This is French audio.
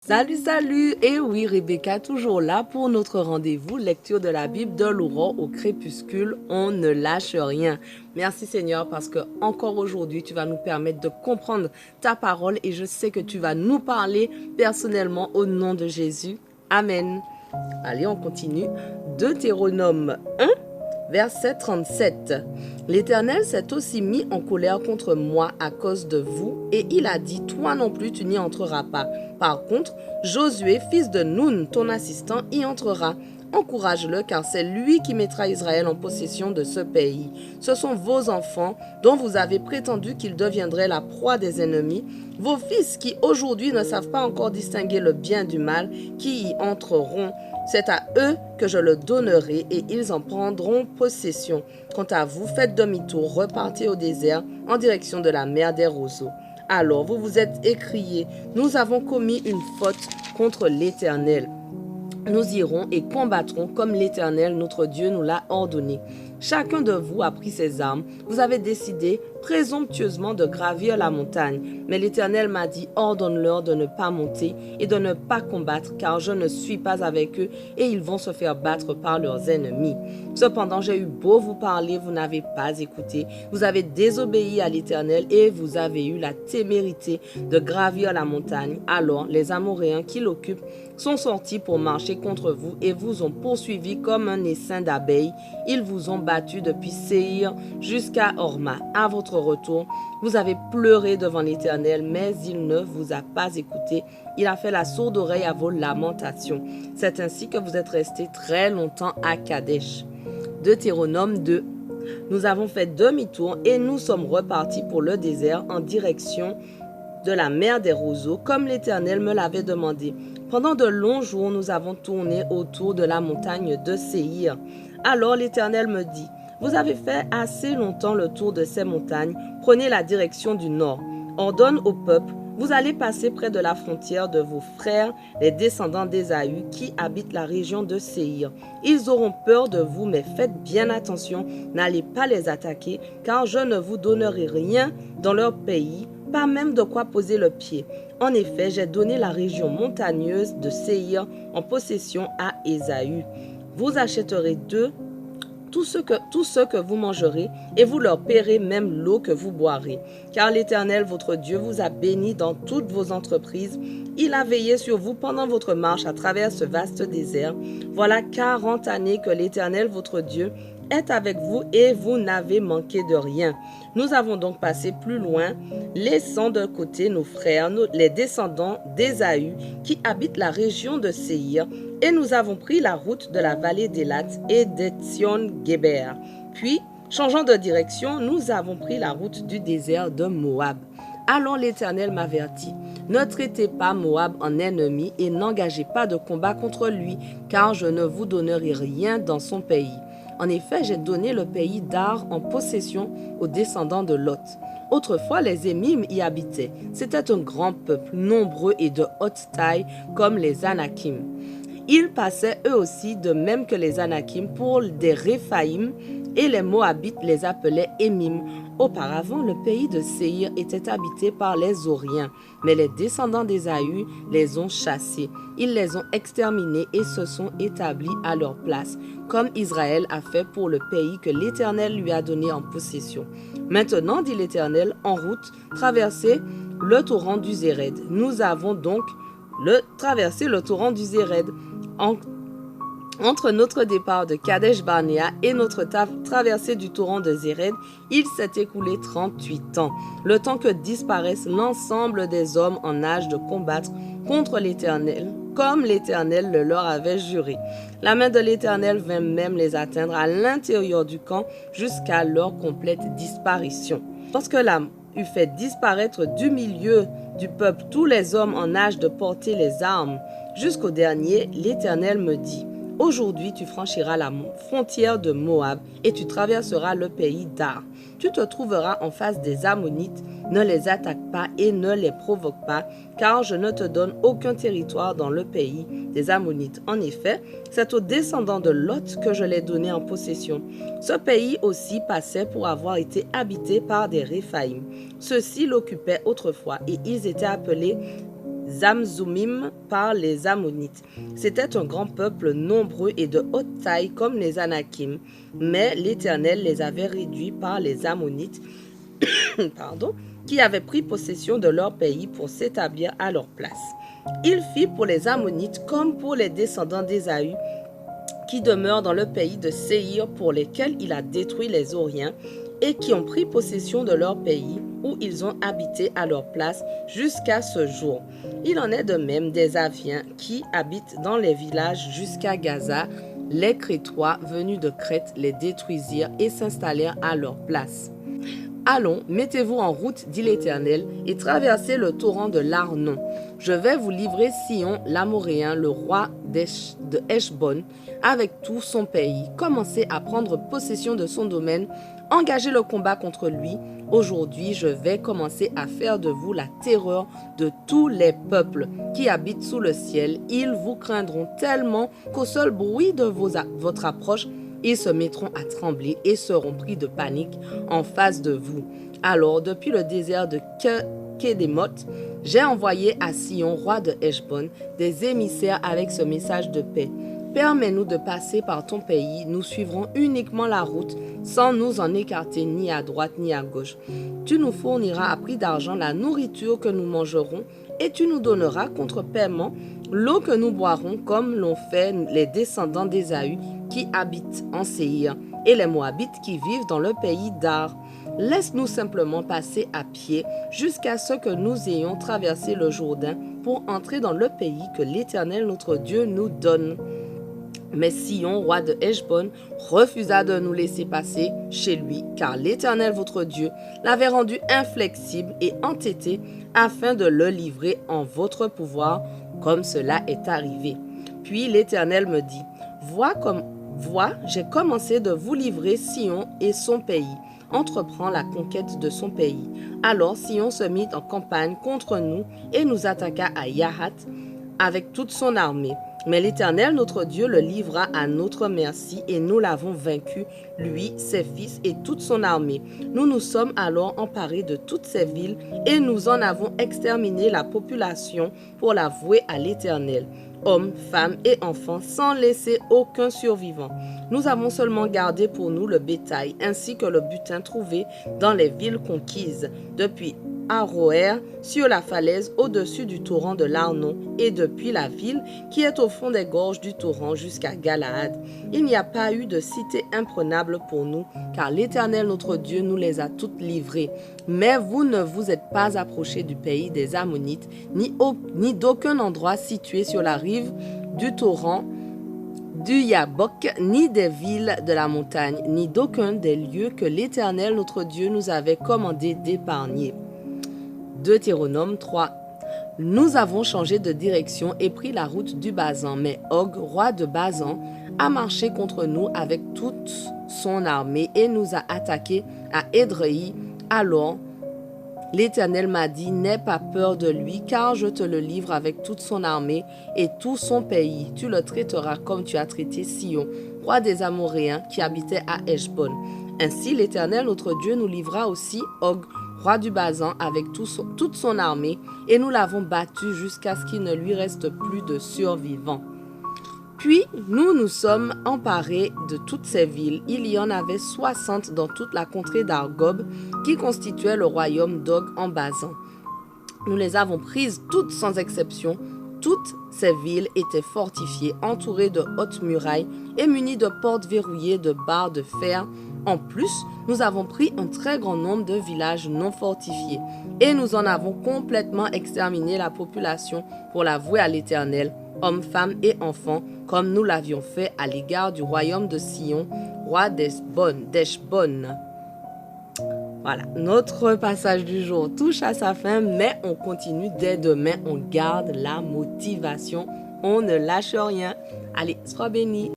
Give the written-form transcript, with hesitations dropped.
Salut, salut! Et oui, Rebecca, toujours là pour notre rendez-vous, lecture de la Bible de l'aurore au crépuscule. On ne lâche rien. Merci Seigneur parce que encore aujourd'hui, tu vas nous permettre de comprendre ta parole et je sais que tu vas nous parler personnellement au nom de Jésus. Amen. Allez, on continue. Deutéronome 1. Verset 37. L'Éternel s'est aussi mis en colère contre moi à cause de vous, et il a dit, toi non plus tu n'y entreras pas. Par contre, Josué, fils de Nun, ton assistant, y entrera. Encourage-le, car c'est lui qui mettra Israël en possession de ce pays. Ce sont vos enfants, dont vous avez prétendu qu'ils deviendraient la proie des ennemis, vos fils qui aujourd'hui ne savent pas encore distinguer le bien du mal, qui y entreront. C'est à eux que je le donnerai et ils en prendront possession. Quant à vous, faites demi-tour, repartez au désert en direction de la mer des roseaux. Alors vous vous êtes écriés, nous avons commis une faute contre l'Éternel. Nous irons et combattrons comme l'Éternel, notre Dieu, nous l'a ordonné. Chacun de vous a pris ses armes. Vous avez décidé présomptueusement de gravir la montagne. Mais l'Éternel m'a dit, ordonne-leur de ne pas monter et de ne pas combattre, car je ne suis pas avec eux et ils vont se faire battre par leurs ennemis. Cependant, j'ai eu beau vous parler, vous n'avez pas écouté. Vous avez désobéi à l'Éternel et vous avez eu la témérité de gravir la montagne. Alors, les Amoréens qui l'occupent sont sortis pour marcher contre vous et vous ont poursuivi comme un essaim d'abeilles. Ils vous ont battu depuis Séhir jusqu'à Horma. À votre retour, vous avez pleuré devant l'Éternel, mais il ne vous a pas écouté. Il a fait la sourde oreille à vos lamentations. C'est ainsi que vous êtes restés très longtemps à Kadesh. Deutéronome 2. Nous avons fait demi-tour et nous sommes repartis pour le désert en direction de la mer des roseaux, comme l'Éternel me l'avait demandé. Pendant de longs jours, nous avons tourné autour de la montagne de Séhir. Alors l'Éternel me dit, vous avez fait assez longtemps le tour de ces montagnes, prenez la direction du nord. Ordonne au peuple, vous allez passer près de la frontière de vos frères, les descendants d'Ésaü, qui habitent la région de Séhir. Ils auront peur de vous, mais faites bien attention, n'allez pas les attaquer, car je ne vous donnerai rien dans leur pays, pas même de quoi poser le pied. En effet, j'ai donné la région montagneuse de Séhir en possession à Ésaü. Vous achèterez d'eux tout ce que vous mangerez, et vous leur paierez même l'eau que vous boirez. Car l'Éternel, votre Dieu, vous a béni dans toutes vos entreprises. Il a veillé sur vous pendant votre marche à travers ce vaste désert. Voilà 40 années que l'Éternel, votre Dieu, est avec vous et vous n'avez manqué de rien. Nous avons donc passé plus loin, laissant de côté nos frères, les descendants d'Ésaü, qui habitent la région de Séhir, et nous avons pris la route de la vallée d'Élat et d'Etzion-Géber. Puis, changeant de direction, nous avons pris la route du désert de Moab. Alors l'Éternel m'avertit, ne traitez pas Moab en ennemi et n'engagez pas de combat contre lui, car je ne vous donnerai rien dans son pays. En effet, j'ai donné le pays d'Ar en possession aux descendants de Lot. Autrefois, les Émim y habitaient. C'était un grand peuple, nombreux et de haute taille, comme les Anakim. Ils passaient eux aussi, de même que les Anakim, pour des Réphaïm, et les Moabites les appelaient Émim. Auparavant, le pays de Séhir était habité par les Horiens, mais les descendants d'Ésaü les ont chassés. Ils les ont exterminés et se sont établis à leur place, comme Israël a fait pour le pays que l'Éternel lui a donné en possession. Maintenant, dit l'Éternel, en route, traversez le torrent du Zéred. Nous avons donc traversé le torrent du Zéred. Entre notre départ de Kadesh Barnéa et notre traversée du torrent de Zéred, il s'est écoulé 38 ans, le temps que disparaisse l'ensemble des hommes en âge de combattre contre l'Éternel, comme l'Éternel le leur avait juré. La main de l'Éternel vint même les atteindre à l'intérieur du camp jusqu'à leur complète disparition. Lorsque l'âme eut fait disparaître du milieu du peuple tous les hommes en âge de porter les armes, jusqu'au dernier, l'Éternel me dit, aujourd'hui, tu franchiras la frontière de Moab et tu traverseras le pays d'Ar. Tu te trouveras en face des Ammonites, ne les attaque pas et ne les provoque pas, car je ne te donne aucun territoire dans le pays des Ammonites. En effet, c'est aux descendants de Lot que je l'ai donné en possession. Ce pays aussi passait pour avoir été habité par des Réphaïm. Ceux-ci l'occupaient autrefois et ils étaient appelés Zamzoumim par les Ammonites. C'était un grand peuple nombreux et de haute taille comme les Anakim, mais l'Éternel les avait réduits par les Ammonites qui avaient pris possession de leur pays pour s'établir à leur place. Il fit pour les Ammonites comme pour les descendants d'Ésaü, qui demeurent dans le pays de Séhir, pour lesquels il a détruit les Horiens, et qui ont pris possession de leur pays, où ils ont habité à leur place jusqu'à ce jour. Il en est de même des Aviens, qui habitent dans les villages jusqu'à Gaza. Les Crétois venus de Crète les détruisirent et s'installèrent à leur place. Allons, mettez-vous en route, dit l'Éternel, et traversez le torrent de l'Arnon. Je vais vous livrer Sihon, l'Amoréen, le roi de Heshbon, avec tout son pays. Commencez à prendre possession de son domaine, engagez le combat contre lui. Aujourd'hui, je vais commencer à faire de vous la terreur de tous les peuples qui habitent sous le ciel. Ils vous craindront tellement qu'au seul bruit de votre approche, ils se mettront à trembler et seront pris de panique en face de vous. Alors, depuis le désert de Kedémoth, j'ai envoyé à Sihon, roi de Heshbon, des émissaires avec ce message de paix. Permets-nous de passer par ton pays, nous suivrons uniquement la route, sans nous en écarter ni à droite ni à gauche. Tu nous fourniras à prix d'argent la nourriture que nous mangerons, et tu nous donneras contre paiement l'eau que nous boirons, comme l'ont fait les descendants d'Ésaü qui habitent en Séhir, et les Moabites qui vivent dans le pays d'Ar. Laisse-nous simplement passer à pied jusqu'à ce que nous ayons traversé le Jourdain pour entrer dans le pays que l'Éternel notre Dieu nous donne. Mais Sihon, roi de Heshbon, refusa de nous laisser passer chez lui, car l'Éternel votre Dieu l'avait rendu inflexible et entêté afin de le livrer en votre pouvoir, comme cela est arrivé. Puis l'Éternel me dit, Vois, j'ai commencé de vous livrer Sihon et son pays. Entreprends la conquête de son pays. Alors Sihon se mit en campagne contre nous et nous attaqua à Yahat avec toute son armée. Mais l'Éternel, notre Dieu, le livra à notre merci et nous l'avons vaincu, lui, ses fils et toute son armée. Nous nous sommes alors emparés de toutes ces villes et nous en avons exterminé la population pour la vouer à l'Éternel, hommes, femmes et enfants, sans laisser aucun survivant. Nous avons seulement gardé pour nous le bétail ainsi que le butin trouvé dans les villes conquises, depuis Aroër sur la falaise au-dessus du torrent de l'Arnon et depuis la ville qui est au fond des gorges du torrent jusqu'à Galaad. Il n'y a pas eu de cité imprenable pour nous, car l'Éternel notre Dieu nous les a toutes livrées. Mais vous ne vous êtes pas approchés du pays des Ammonites, ni d'aucun endroit situé sur la rive du torrent du Yabok, ni des villes de la montagne, ni d'aucun des lieux que l'Éternel notre Dieu nous avait commandé d'épargner. Deutéronome 3. Nous avons changé de direction et pris la route du Basan, mais Og, roi de Basan, a marché contre nous avec toute son armée et nous a attaqués à Édrei. Alors l'Éternel m'a dit, n'aie pas peur de lui, car je te le livre avec toute son armée et tout son pays. Tu le traiteras comme tu as traité Sihon, roi des Amoréens, qui habitait à Heshbon. Ainsi l'Éternel notre Dieu nous livra aussi Og, roi du Basan, avec toute son armée, et nous l'avons battu jusqu'à ce qu'il ne lui reste plus de survivants. Puis nous nous sommes emparés de toutes ces villes. Il y en avait 60 dans toute la contrée d'Argob, qui constituait le royaume d'Og en Basan. Nous les avons prises toutes sans exception. Toutes ces villes étaient fortifiées, entourées de hautes murailles et munies de portes verrouillées de barres de fer. En plus, nous avons pris un très grand nombre de villages non fortifiés et nous en avons complètement exterminé la population pour la vouer à l'Éternel, hommes, femmes et enfants, comme nous l'avions fait à l'égard du royaume de Sihon, roi d'Heshbon. Voilà, notre passage du jour touche à sa fin, mais on continue dès demain. On garde la motivation, on ne lâche rien. Allez, sois béni.